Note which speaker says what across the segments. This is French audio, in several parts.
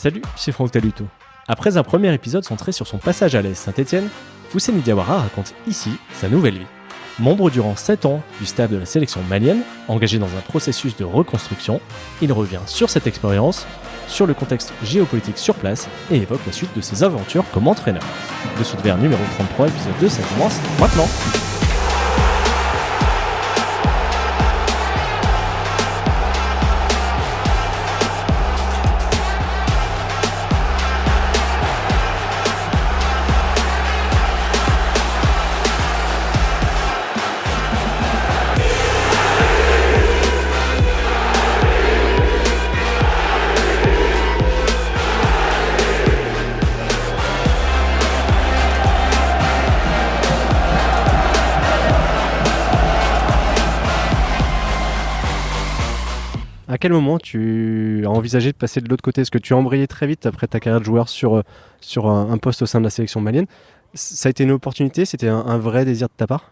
Speaker 1: Salut, c'est Franck Taluto. Après un premier épisode centré sur son passage à l'AS Saint-Etienne, Fousseni Diawara raconte ici sa nouvelle vie. Membre durant 7 ans du staff de la sélection malienne, engagé dans un processus de reconstruction, il revient sur cette expérience, sur le contexte géopolitique sur place et évoque la suite de ses aventures comme entraîneur. Le Sud Vert numéro 33, épisode 2, ça commence maintenant. À quel moment tu as envisagé de passer de l'autre côté ? Est-ce que tu as embrayé très vite après ta carrière de joueur sur un poste au sein de la sélection malienne ? Ça a été une opportunité ? C'était un vrai désir de ta part ?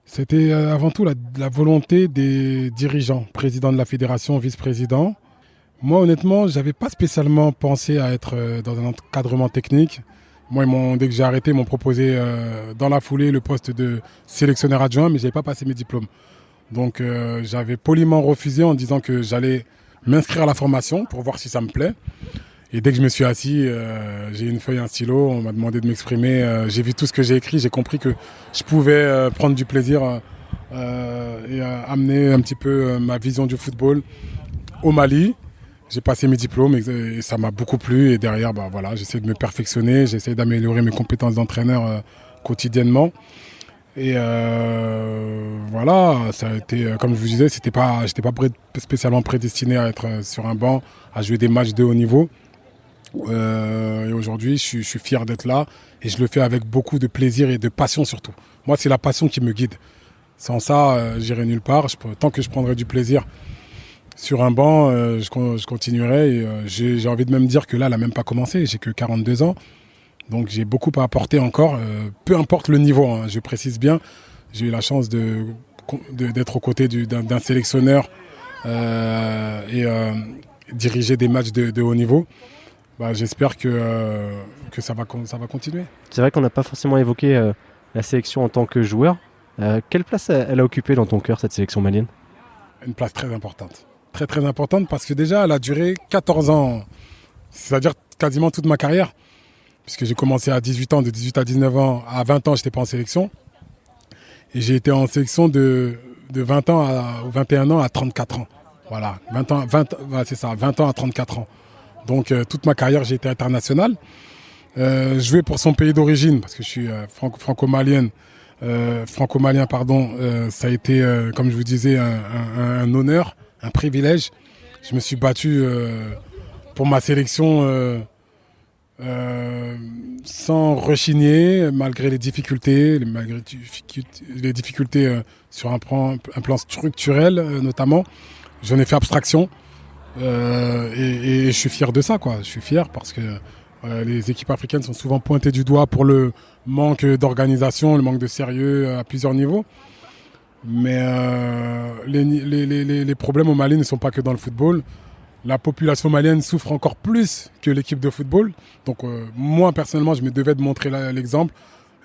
Speaker 2: C'était avant tout la volonté des dirigeants, président de la fédération, vice-président. Moi, honnêtement, je n'avais pas spécialement pensé à être dans un encadrement technique. Moi, dès que j'ai arrêté, ils m'ont proposé dans la foulée le poste de sélectionneur adjoint, mais je n'avais pas passé mes diplômes. Donc j'avais poliment refusé en disant que j'allais m'inscrire à la formation pour voir si ça me plaît. Et dès que je me suis assis, j'ai une feuille et un stylo, on m'a demandé de m'exprimer. J'ai vu tout ce que j'ai écrit, j'ai compris que je pouvais prendre du plaisir et amener un petit peu ma vision du football au Mali. J'ai passé mes diplômes et ça m'a beaucoup plu. Et derrière, j'essaie de me perfectionner, j'essaie d'améliorer mes compétences d'entraîneur quotidiennement. Et ça a été, comme je vous disais, j'étais pas spécialement prédestiné à être sur un banc, à jouer des matchs de haut niveau. Et aujourd'hui, je suis fier d'être là et je le fais avec beaucoup de plaisir et de passion surtout. Moi, c'est la passion qui me guide. Sans ça, j'irai nulle part. Tant que je prendrai du plaisir sur un banc, je continuerai. Et, j'ai envie de même dire que là, elle n'a même pas commencé. J'ai que 42 ans. Donc j'ai beaucoup à apporter encore, peu importe le niveau, hein, je précise bien. J'ai eu la chance d'être aux côtés d'un sélectionneur et diriger des matchs de haut niveau. J'espère que ça va continuer.
Speaker 1: C'est vrai qu'on n'a pas forcément évoqué la sélection en tant que joueur. Quelle place elle a occupé dans ton cœur, cette sélection malienne ?
Speaker 2: Une place très importante. Très très importante parce que déjà elle a duré 14 ans, c'est-à-dire quasiment toute ma carrière. Puisque j'ai commencé à 18 ans, de 18 à 19 ans, à 20 ans, je n'étais pas en sélection. Et j'ai été en sélection de 20 ans à 21 ans à 34 ans. Voilà, 20 ans à 34 ans. Donc toute ma carrière, j'ai été international. Jouer pour son pays d'origine, parce que je suis franco-malien, ça a été, comme je vous disais, un honneur, un privilège. Je me suis battu pour ma sélection sans rechigner, malgré les difficultés, sur un plan structurel notamment. J'en ai fait abstraction et je suis fier de ça, quoi. Je suis fier parce que les équipes africaines sont souvent pointées du doigt pour le manque d'organisation, le manque de sérieux à plusieurs niveaux. Mais les problèmes au Mali ne sont pas que dans le football. La population malienne souffre encore plus que l'équipe de football. Donc moi, personnellement, je me devais de montrer l'exemple.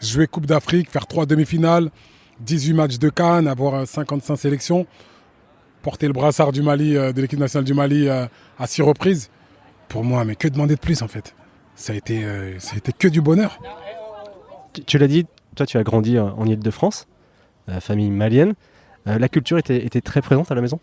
Speaker 2: Jouer Coupe d'Afrique, faire 3 demi-finales, 18 matchs de CAN, avoir 55 sélections, porter le brassard du Mali, de l'équipe nationale du Mali à 6 reprises. Pour moi, mais que demander de plus en fait ? Ça a été que du bonheur.
Speaker 1: Tu l'as dit, toi tu as grandi en Île-de-France, famille malienne. La culture était très présente à la maison ?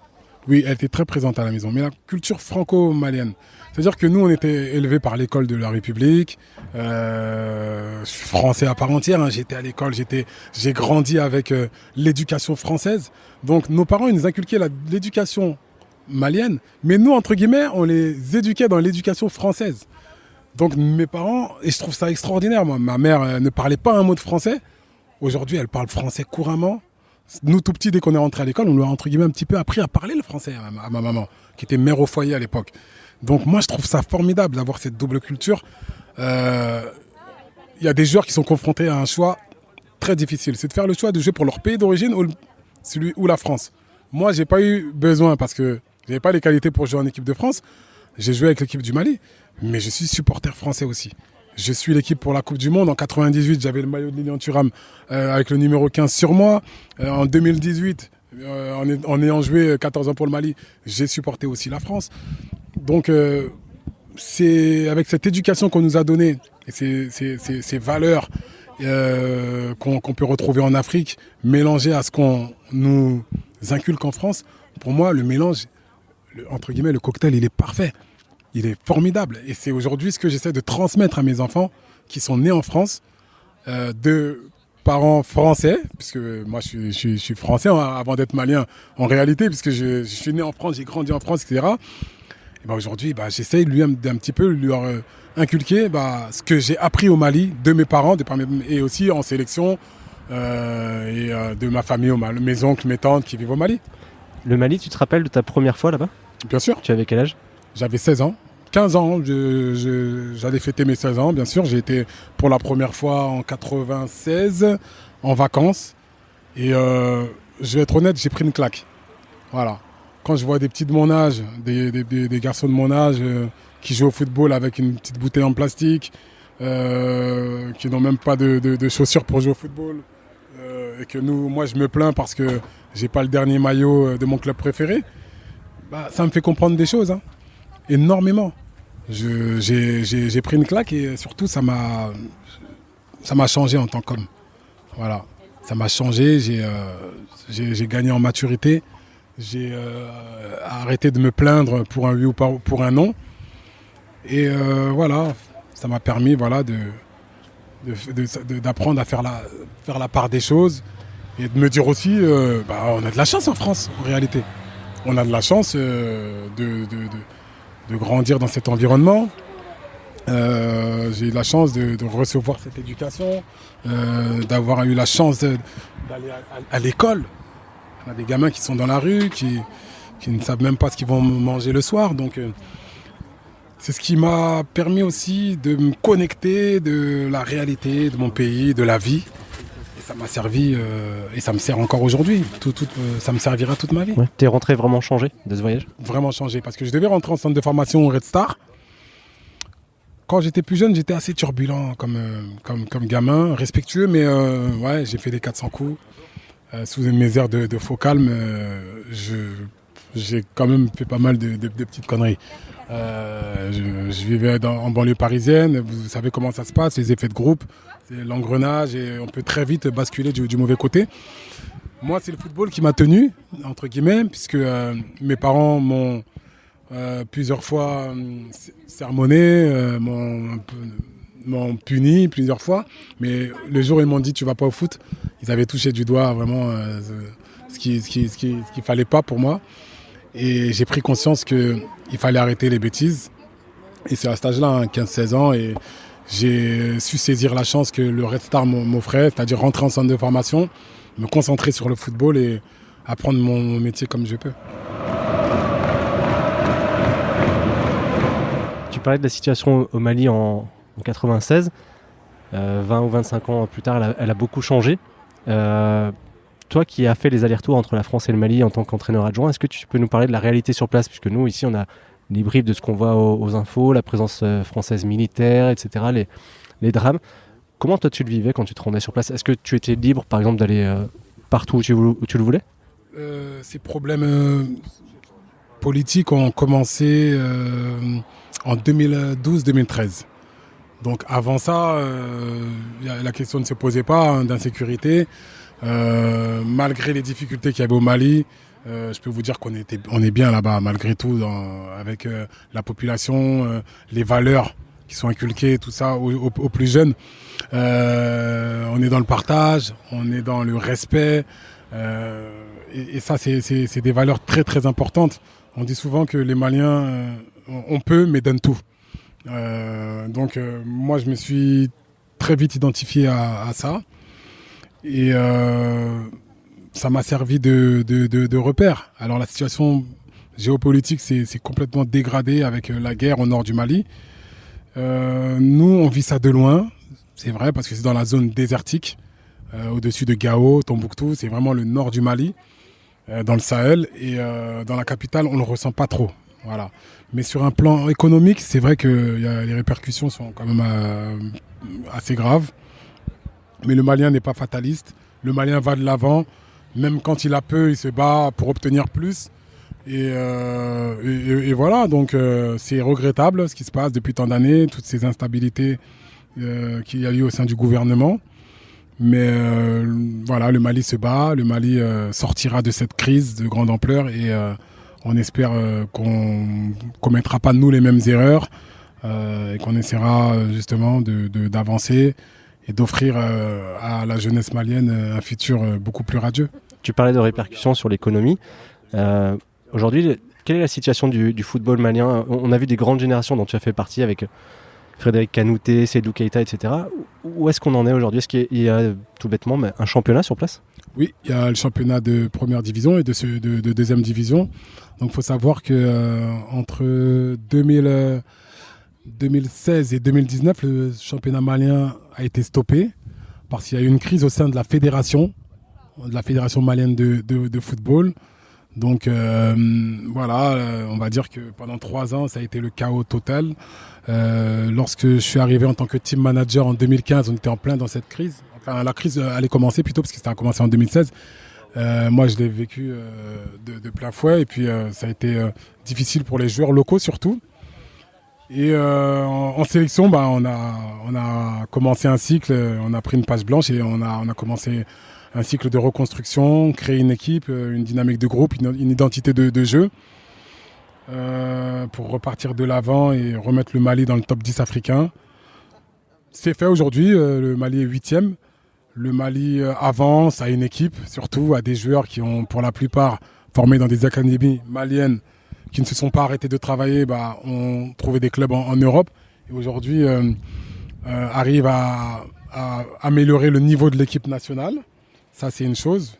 Speaker 2: Oui, elle était très présente à la maison, mais la culture franco-malienne. C'est-à-dire que nous, on était élevés par l'école de la République. Je suis français à part entière, hein. J'étais à l'école, j'ai grandi avec l'éducation française. Donc nos parents, ils nous inculquaient l'éducation malienne, mais nous, entre guillemets, on les éduquait dans l'éducation française. Donc mes parents, et je trouve ça extraordinaire, moi, ma mère ne parlait pas un mot de français. Aujourd'hui, elle parle français couramment. Nous, tout petits, dès qu'on est rentré à l'école, on lui a, entre guillemets, un petit peu appris à parler le français à ma maman, qui était mère au foyer à l'époque. Donc moi, je trouve ça formidable d'avoir cette double culture. Il y a des joueurs qui sont confrontés à un choix très difficile. C'est de faire le choix de jouer pour leur pays d'origine ou la France. Moi, j'ai pas eu besoin parce que j'avais pas les qualités pour jouer en équipe de France. J'ai joué avec l'équipe du Mali, mais je suis supporter français aussi. Je suis l'équipe pour la Coupe du Monde. En 98, j'avais le maillot de Lilian Thuram avec le numéro 15 sur moi. En 2018, en ayant joué 14 ans pour le Mali, j'ai supporté aussi la France. Donc, c'est avec cette éducation qu'on nous a donnée et ces valeurs qu'on peut retrouver en Afrique, mélangées à ce qu'on nous inculque en France, pour moi, le mélange, entre guillemets, le cocktail, il est parfait. Il est formidable. Et c'est aujourd'hui ce que j'essaie de transmettre à mes enfants qui sont nés en France, de parents français, puisque moi je suis français avant d'être malien en réalité, puisque je suis né en France, j'ai grandi en France, etc. Et ben aujourd'hui, j'essaie d'un petit peu leur inculquer ce que j'ai appris au Mali de mes parents et aussi en sélection de ma famille au Mali, mes oncles, mes tantes qui vivent au Mali.
Speaker 1: Le Mali, tu te rappelles de ta première fois là-bas ?
Speaker 2: Bien sûr.
Speaker 1: Tu avais quel âge ?
Speaker 2: J'avais 16 ans. 15 ans, j'allais fêter mes 16 ans, bien sûr. J'ai été pour la première fois en 96 en vacances. Et je vais être honnête, j'ai pris une claque. Voilà. Quand je vois des petits de mon âge, des garçons de mon âge qui jouent au football avec une petite bouteille en plastique, qui n'ont même pas de chaussures pour jouer au football, et que moi je me plains parce que j'ai pas le dernier maillot de mon club préféré, ça me fait comprendre des choses, hein. Énormément. J'ai pris une claque et surtout ça m'a changé en tant qu'homme. Voilà. Ça m'a changé, j'ai gagné en maturité, j'ai arrêté de me plaindre pour un oui ou pour un non. Et voilà, ça m'a permis d'apprendre à faire la part des choses et de me dire aussi, on a de la chance en France en réalité. On a de la chance de grandir dans cet environnement. J'ai eu la chance de recevoir cette éducation, d'avoir eu la chance d'aller à l'école. On a des gamins qui sont dans la rue, qui ne savent même pas ce qu'ils vont manger le soir. Donc, c'est ce qui m'a permis aussi de me connecter de la réalité de mon pays, de la vie. Et ça m'a servi, et ça me sert encore aujourd'hui. Ça me servira toute ma vie.
Speaker 1: Ouais. T'es rentré vraiment changé de ce voyage ?
Speaker 2: Vraiment changé, parce que je devais rentrer en centre de formation au Red Star. Quand j'étais plus jeune, j'étais assez turbulent comme gamin, respectueux, mais j'ai fait des 400 coups. Sous mes airs de faux calme, j'ai quand même fait pas mal de petites conneries. Je vivais en banlieue parisienne, vous savez comment ça se passe, les effets de groupe, c'est l'engrenage et on peut très vite basculer du mauvais côté. Moi, c'est le football qui m'a tenu, entre guillemets, puisque mes parents m'ont plusieurs fois sermonné, m'ont puni plusieurs fois, mais le jour où ils m'ont dit tu vas pas au foot, ils avaient touché du doigt vraiment ce qu'il fallait pas pour moi, et j'ai pris conscience qu'il fallait arrêter les bêtises, et c'est à cet âge-là, 15-16 ans, et j'ai su saisir la chance que le Red Star m'offrait, c'est-à-dire rentrer en centre de formation, me concentrer sur le football et apprendre mon métier comme je peux.
Speaker 1: Tu parlais de la situation au Mali en 96, 20 ou 25 ans plus tard, elle a beaucoup changé. Toi qui as fait les allers-retours entre la France et le Mali en tant qu'entraîneur adjoint, est-ce que tu peux nous parler de la réalité sur place ? Puisque nous, ici, on a les bribes de ce qu'on voit aux infos, la présence française militaire, etc., les drames. Comment toi tu le vivais quand tu te rendais sur place ? Est-ce que tu étais libre, par exemple, d'aller partout où tu le voulais ?
Speaker 2: Ces problèmes politiques ont commencé en 2012-2013. Donc avant ça, la question ne se posait pas d'insécurité. Malgré les difficultés qu'il y avait au Mali, je peux vous dire qu'on est bien là-bas, malgré tout, avec la population, les valeurs qui sont inculquées, tout ça, aux plus jeunes. On est dans le partage, on est dans le respect. Et ça, c'est des valeurs très, très importantes. On dit souvent que les Maliens, on peut, mais donnent tout. Donc, moi, je me suis très vite identifié à ça. Et ça m'a servi de repère. Alors, la situation géopolitique s'est complètement dégradée avec la guerre au nord du Mali. Nous, on vit ça de loin. C'est vrai, parce que c'est dans la zone désertique, au-dessus de Gao, Tombouctou. C'est vraiment le nord du Mali, dans le Sahel. Et dans la capitale, on ne le ressent pas trop. Voilà. Mais sur un plan économique, c'est vrai que les répercussions sont quand même assez graves. Mais le Malien n'est pas fataliste. Le Malien va de l'avant. Même quand il a peu, il se bat pour obtenir plus. Et voilà, donc c'est regrettable ce qui se passe depuis tant d'années, toutes ces instabilités qu'il y a eu au sein du gouvernement. Mais voilà, le Mali se bat, le Mali sortira de cette crise de grande ampleur et on espère qu'on ne commettra pas nous les mêmes erreurs et qu'on essaiera justement d'avancer et d'offrir à la jeunesse malienne un futur beaucoup plus radieux.
Speaker 1: Tu parlais de répercussions sur l'économie. Aujourd'hui, quelle est la situation du football malien ? On a vu des grandes générations dont tu as fait partie avec Frédéric Kanouté, Seydou Keita, etc. Où est-ce qu'on en est aujourd'hui ? Est-ce qu'il y a tout bêtement un championnat sur place ?
Speaker 2: Oui, il y a le championnat de première division et de deuxième division. Donc il faut savoir qu'entre 2016 et 2019, le championnat malien a été stoppé parce qu'il y a eu une crise au sein de la fédération malienne de football. Donc voilà, on va dire que pendant 3 ans, ça a été le chaos total. Lorsque je suis arrivé en tant que team manager en 2015, on était en plein dans cette crise. Enfin, la crise allait commencer plutôt parce que ça a commencé en 2016. Moi, je l'ai vécu de plein fouet et puis ça a été difficile pour les joueurs locaux surtout. Et en sélection, on a commencé un cycle, on a pris une page blanche et on a commencé un cycle de reconstruction, créer une équipe, une dynamique de groupe, une identité de jeu pour repartir de l'avant et remettre le Mali dans le top 10 africain. C'est fait aujourd'hui, le Mali est 8e. Le Mali avance à une équipe, surtout à des joueurs qui ont pour la plupart formé dans des académies maliennes qui ne se sont pas arrêtés de travailler, ont trouvé des clubs en Europe et aujourd'hui arrivent à améliorer le niveau de l'équipe nationale. Ça, c'est une chose.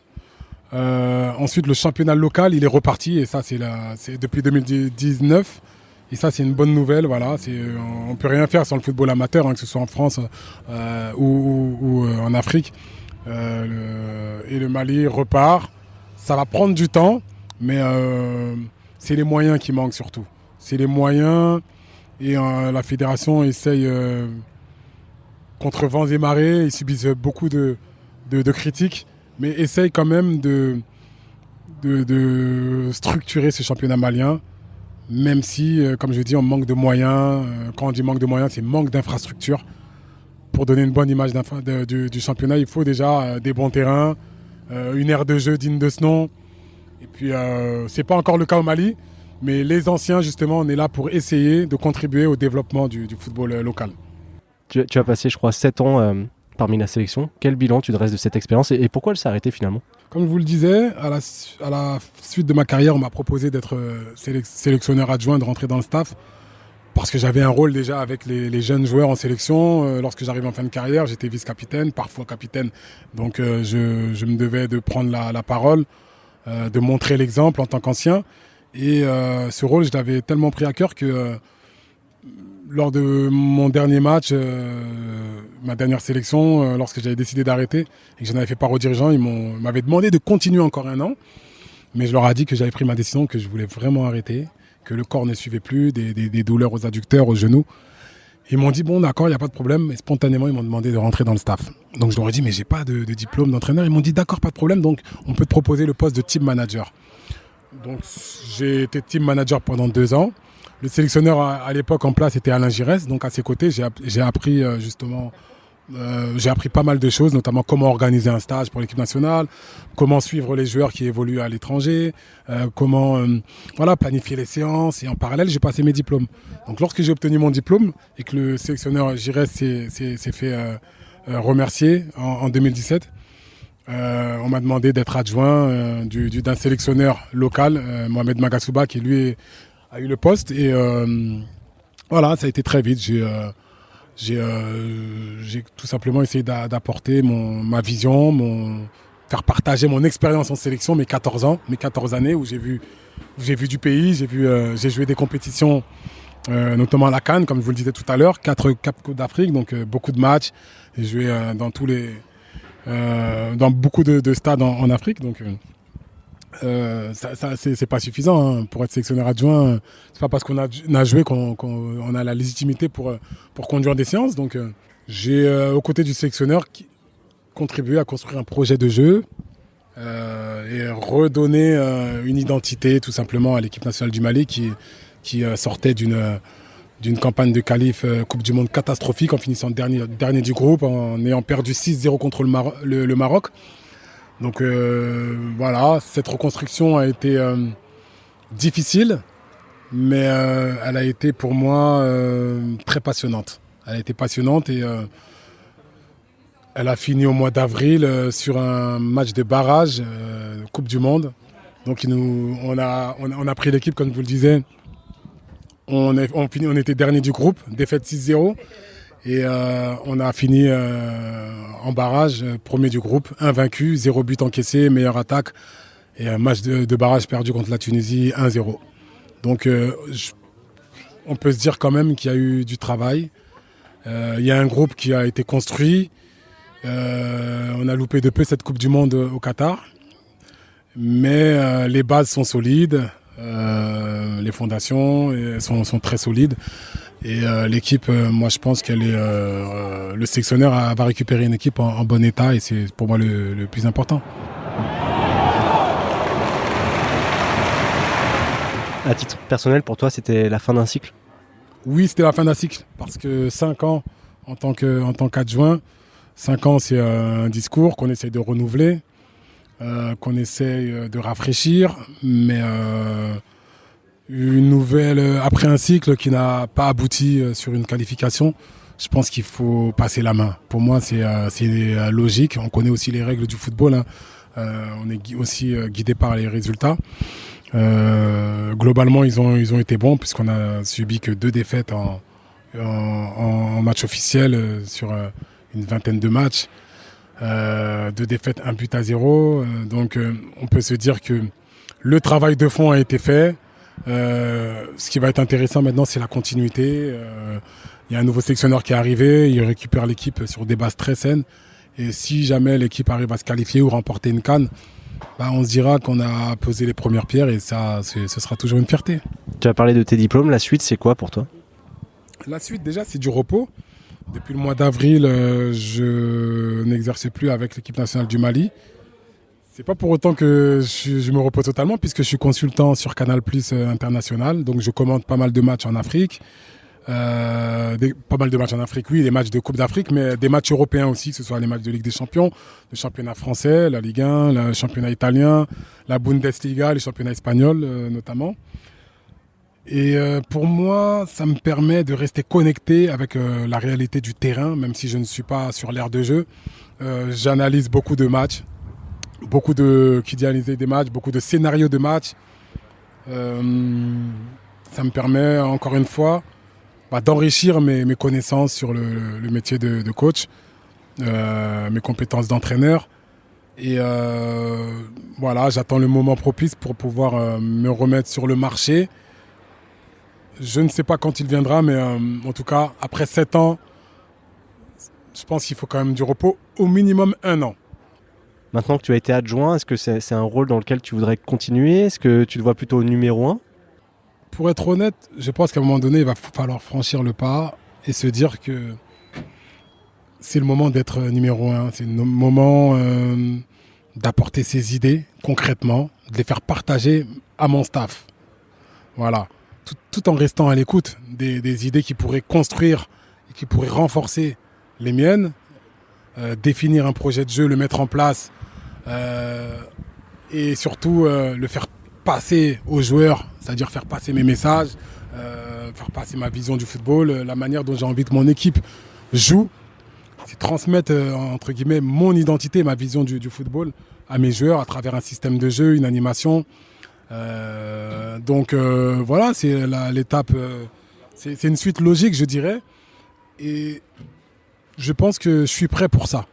Speaker 2: Ensuite, le championnat local, il est reparti. Et ça, c'est depuis 2019. Et ça, c'est une bonne nouvelle. Voilà, on ne peut rien faire sans le football amateur, que ce soit en France ou en Afrique. Et le Mali repart. Ça va prendre du temps, mais c'est les moyens qui manquent surtout. C'est les moyens. Et la fédération essaye, contre vents et marées, ils subissent beaucoup de critiques, mais essaye quand même de structurer ce championnat malien, même si, comme je dis, on manque de moyens. Quand on dit manque de moyens, c'est manque d'infrastructures. Pour donner une bonne image du championnat, il faut déjà des bons terrains, une aire de jeu digne de ce nom. Et puis, c'est pas encore le cas au Mali, mais les anciens, justement, on est là pour essayer de contribuer au développement du football local.
Speaker 1: Tu as passé, je crois, 7 ans parmi la sélection. Quel bilan tu dresses de cette expérience et pourquoi elle s'est arrêtée finalement ?
Speaker 2: Comme je vous le disais, à la suite de ma carrière, on m'a proposé d'être sélectionneur adjoint, de rentrer dans le staff, parce que j'avais un rôle déjà avec les jeunes joueurs en sélection. Lorsque j'arrivais en fin de carrière, j'étais vice-capitaine, parfois capitaine. Donc je me devais de prendre la parole, de montrer l'exemple en tant qu'ancien. Et ce rôle, je l'avais tellement pris à cœur que lors de mon dernier match, ma dernière sélection, lorsque j'avais décidé d'arrêter et que j'en avais fait part aux dirigeants, ils m'avaient demandé de continuer encore 1 an. Mais je leur ai dit que j'avais pris ma décision, que je voulais vraiment arrêter, que le corps ne suivait plus, des douleurs aux adducteurs, aux genoux. Ils m'ont dit, bon d'accord, il n'y a pas de problème. Et spontanément, ils m'ont demandé de rentrer dans le staff. Donc je leur ai dit, mais j'ai pas de diplôme d'entraîneur. Ils m'ont dit, d'accord, pas de problème, donc on peut te proposer le poste de team manager. Donc j'ai été team manager pendant 2 ans. Le sélectionneur à l'époque en place était Alain Giresse, donc à ses côtés j'ai appris pas mal de choses, notamment comment organiser un stage pour l'équipe nationale, comment suivre les joueurs qui évoluent à l'étranger, comment planifier les séances, et en parallèle j'ai passé mes diplômes. Donc lorsque j'ai obtenu mon diplôme et que le sélectionneur Giresse s'est fait remercier en 2017, on m'a demandé d'être adjoint d'un sélectionneur local, Mohamed Magasuba, qui lui a eu le poste. Et ça a été très vite. J'ai tout simplement essayé d'apporter ma vision, faire partager mon expérience en sélection, mes 14 années où j'ai vu du pays, j'ai joué des compétitions, notamment à la CAN, comme je vous le disais tout à l'heure, 4 Coupes d'Afrique, donc beaucoup de matchs. J'ai joué dans beaucoup de stades en Afrique. Donc C'est pas suffisant hein. Pour être sélectionneur adjoint. C'est pas parce qu'on a joué qu'on a la légitimité pour conduire des séances. Donc j'ai aux côtés du sélectionneur contribué à construire un projet de jeu et redonner une identité tout simplement à l'équipe nationale du Mali qui sortait d'une campagne de qualif Coupe du Monde catastrophique en finissant dernier du groupe, en ayant perdu 6-0 contre le Maroc. Donc voilà, cette reconstruction a été difficile, mais elle a été pour moi très passionnante. Elle a été passionnante et elle a fini au mois d'avril sur un match de barrage, Coupe du Monde. Donc on a pris l'équipe, comme je vous le disais. On était dernier du groupe, défaite 6-0. Et on a fini en barrage, premier du groupe, invaincu, 0 but encaissé, meilleure attaque. Et un match de barrage perdu contre la Tunisie, 1-0. Donc on peut se dire quand même qu'il y a eu du travail. Il y a un groupe qui a été construit. On a loupé de peu cette Coupe du Monde au Qatar. Mais les bases sont solides. Les fondations sont très solides. Et l'équipe, moi je pense qu'elle est le sélectionneur va récupérer une équipe en bon état et c'est pour moi le plus important.
Speaker 1: À titre personnel, pour toi, c'était la fin d'un cycle ?
Speaker 2: Oui, c'était la fin d'un cycle parce que 5 ans en tant qu'adjoint, 5 ans c'est un discours qu'on essaie de renouveler, qu'on essaie de rafraîchir, mais une nouvelle après un cycle qui n'a pas abouti sur une qualification, je pense qu'il faut passer la main. Pour moi, c'est logique. On connaît aussi les règles du football. Hein. On est aussi guidé par les résultats. Globalement, ils ont été bons puisqu'on a subi que 2 défaites en match officiel sur une vingtaine de matchs. 2 défaites, 1 but à 0. Donc, on peut se dire que le travail de fond a été fait. Ce qui va être intéressant maintenant, c'est la continuité. Il y a un nouveau sélectionneur qui est arrivé, il récupère l'équipe sur des bases très saines. Et si jamais l'équipe arrive à se qualifier ou remporter une CAN, on se dira qu'on a posé les premières pierres et ça, ce sera toujours une fierté.
Speaker 1: Tu as parlé de tes diplômes, la suite c'est quoi pour toi ?
Speaker 2: La suite déjà c'est du repos. Depuis le mois d'avril, je n'exerce plus avec l'équipe nationale du Mali. C'est pas pour autant que je me repose totalement puisque je suis consultant sur Canal+ International. Donc je commente pas mal de matchs en Afrique. Pas mal de matchs en Afrique, oui, des matchs de Coupe d'Afrique, mais des matchs européens aussi, que ce soit les matchs de Ligue des Champions, le championnat français, la Ligue 1, le championnat italien, la Bundesliga, les championnats espagnols notamment. Et pour moi, ça me permet de rester connecté avec la réalité du terrain, même si je ne suis pas sur l'aire de jeu. J'analyse beaucoup de matchs. Qui dit analyser des matchs, beaucoup de scénarios de matchs. Ça me permet encore une fois d'enrichir mes connaissances sur le métier de coach, mes compétences d'entraîneur. Et voilà, j'attends le moment propice pour pouvoir me remettre sur le marché. Je ne sais pas quand il viendra, mais en tout cas, après 7 ans, je pense qu'il faut quand même du repos, au minimum 1 an.
Speaker 1: Maintenant que tu as été adjoint, est-ce que c'est un rôle dans lequel tu voudrais continuer ? Est-ce que tu te vois plutôt numéro 1 ?
Speaker 2: Pour être honnête, je pense qu'à un moment donné, il va falloir franchir le pas et se dire que c'est le moment d'être numéro 1. C'est le moment d'apporter ses idées concrètement, de les faire partager à mon staff. Voilà. Tout en restant à l'écoute des idées qui pourraient construire et qui pourraient renforcer les miennes, définir un projet de jeu, le mettre en place et surtout le faire passer aux joueurs, c'est-à-dire faire passer mes messages, faire passer ma vision du football, la manière dont j'ai envie que mon équipe joue, c'est transmettre entre guillemets mon identité, ma vision du football à mes joueurs à travers un système de jeu, une animation. Donc voilà, c'est l'étape, c'est une suite logique, je dirais, et je pense que je suis prêt pour ça.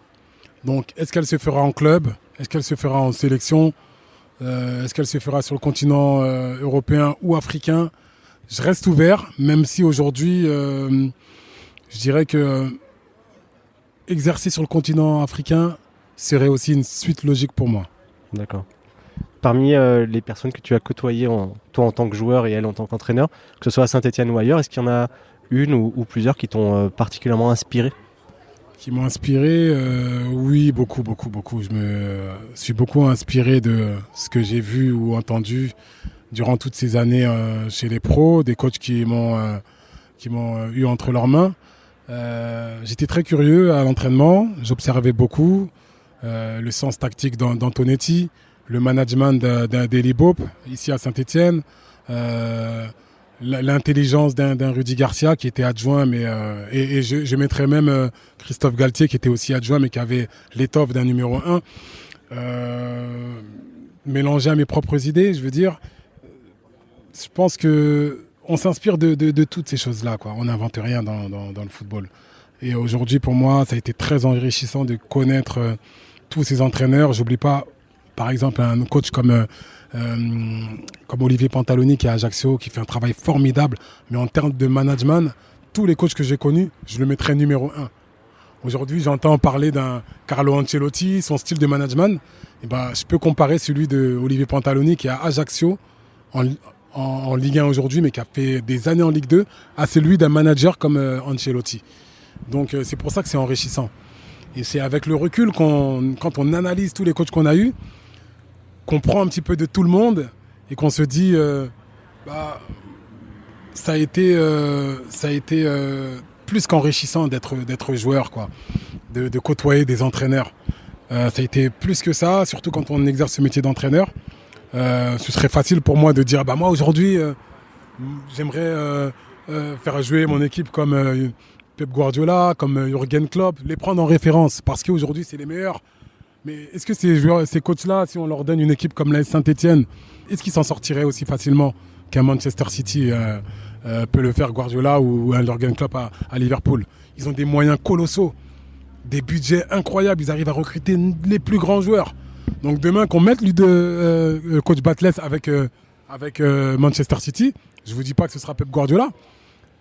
Speaker 2: Donc, est-ce qu'elle se fera en club ? Est-ce qu'elle se fera en sélection ? Est-ce qu'elle se fera sur le continent européen ou africain ? Je reste ouvert, même si aujourd'hui, je dirais que exercer sur le continent africain serait aussi une suite logique pour moi.
Speaker 1: D'accord. Parmi les personnes que tu as côtoyées, toi en tant que joueur et elle en tant qu'entraîneur, que ce soit à Saint-Etienne ou ailleurs, est-ce qu'il y en a une ou plusieurs qui t'ont particulièrement inspiré?
Speaker 2: Qui m'ont inspiré, oui, beaucoup. Je me suis beaucoup inspiré de ce que j'ai vu ou entendu durant toutes ces années chez les pros, des coachs qui m'ont eu entre leurs mains. J'étais très curieux à l'entraînement, j'observais beaucoup le sens tactique d'Antonetti, le management d'Eli Bope ici à Saint-Etienne, l'intelligence d'un Rudy Garcia qui était adjoint, et je mettrais même Christophe Galtier qui était aussi adjoint mais qui avait l'étoffe d'un numéro 1. Mélangé à mes propres idées, je veux dire, je pense qu'on s'inspire de toutes ces choses-là, quoi. On n'invente rien dans le football. Et aujourd'hui, pour moi, ça a été très enrichissant de connaître tous ces entraîneurs. J'oublie pas, par exemple, un coach comme Olivier Pantaloni qui est à Ajaccio, qui fait un travail formidable. Mais en termes de management, tous les coachs que j'ai connus, je le mettrais numéro 1. Aujourd'hui, j'entends parler d'un Carlo Ancelotti, son style de management. Et ben, je peux comparer celui de Olivier Pantaloni qui est à Ajaccio, en Ligue 1 aujourd'hui, mais qui a fait des années en Ligue 2, à celui d'un manager comme Ancelotti. Donc c'est pour ça que c'est enrichissant. Et c'est avec le recul, quand on analyse tous les coachs qu'on a eus, qu'on prend un petit peu de tout le monde et qu'on se dit ça a été plus qu'enrichissant d'être joueur, quoi, de côtoyer des entraîneurs. Ça a été plus que ça, surtout quand on exerce ce métier d'entraîneur. Ce serait facile pour moi de dire moi aujourd'hui j'aimerais faire jouer mon équipe comme Pep Guardiola, comme Jürgen Klopp, les prendre en référence parce qu'aujourd'hui c'est les meilleurs. Mais est-ce que ces coachs-là, si on leur donne une équipe comme la Saint-Etienne, est-ce qu'ils s'en sortiraient aussi facilement qu'un Manchester City peut le faire, Guardiola, ou un Jürgen Klopp à Liverpool? Ils ont des moyens colossaux, des budgets incroyables, ils arrivent à recruter les plus grands joueurs. Donc demain, qu'on mette coach Batles avec Manchester City, je ne vous dis pas que ce sera Pep Guardiola,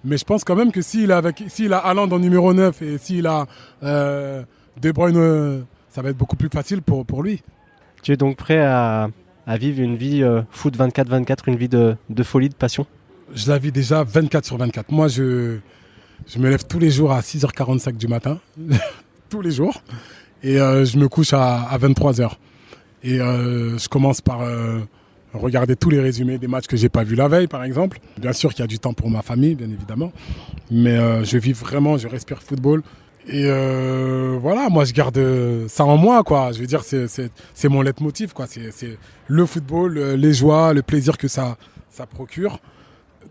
Speaker 2: mais je pense quand même que s'il a Haaland en numéro 9 et s'il a De Bruyne, ça va être beaucoup plus facile pour lui.
Speaker 1: Tu es donc prêt à vivre une vie foot 24-24, une vie de folie, de passion?
Speaker 2: Je la vis déjà 24/24. Moi, je me lève tous les jours à 6h45 du matin, tous les jours, et je me couche à 23h. Et je commence par regarder tous les résumés des matchs que j'ai pas vus la veille, par exemple. Bien sûr qu'il y a du temps pour ma famille, bien évidemment. Mais je vis vraiment, je respire football. Et voilà, moi je garde ça en moi, quoi. Je veux dire, c'est mon leitmotiv, quoi. C'est le football, les joies, le plaisir que ça procure.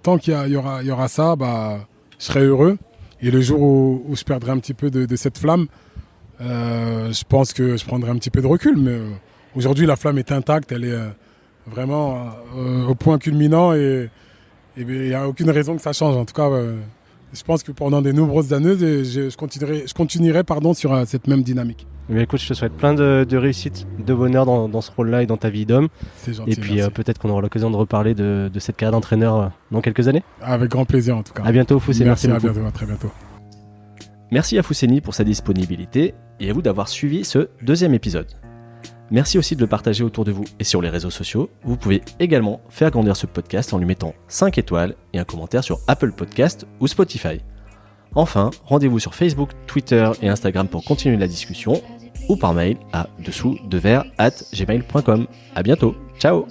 Speaker 2: Tant qu'il y aura ça, je serai heureux. Et le jour où je perdrai un petit peu de cette flamme, je pense que je prendrai un petit peu de recul. Mais aujourd'hui, la flamme est intacte, elle est vraiment au point culminant et il n'y a aucune raison que ça change. En tout cas, je pense que pendant de nombreuses années, je continuerai sur cette même dynamique.
Speaker 1: Mais écoute, je te souhaite plein de réussite, de bonheur dans ce rôle-là et dans ta vie d'homme.
Speaker 2: C'est gentil.
Speaker 1: Et puis peut-être qu'on aura l'occasion de reparler de cette carrière d'entraîneur dans quelques années.
Speaker 2: Avec grand plaisir en tout cas.
Speaker 1: À bientôt Foussé, merci beaucoup.
Speaker 2: À bientôt, à très bientôt.
Speaker 1: Merci à Fousseni pour sa disponibilité et à vous d'avoir suivi ce deuxième épisode. Merci aussi de le partager autour de vous et sur les réseaux sociaux. Vous pouvez également faire grandir ce podcast en lui mettant 5 étoiles et un commentaire sur Apple Podcast ou Spotify. Enfin, rendez-vous sur Facebook, Twitter et Instagram pour continuer la discussion ou par mail à dessous-de-verre@gmail.com. À bientôt, ciao.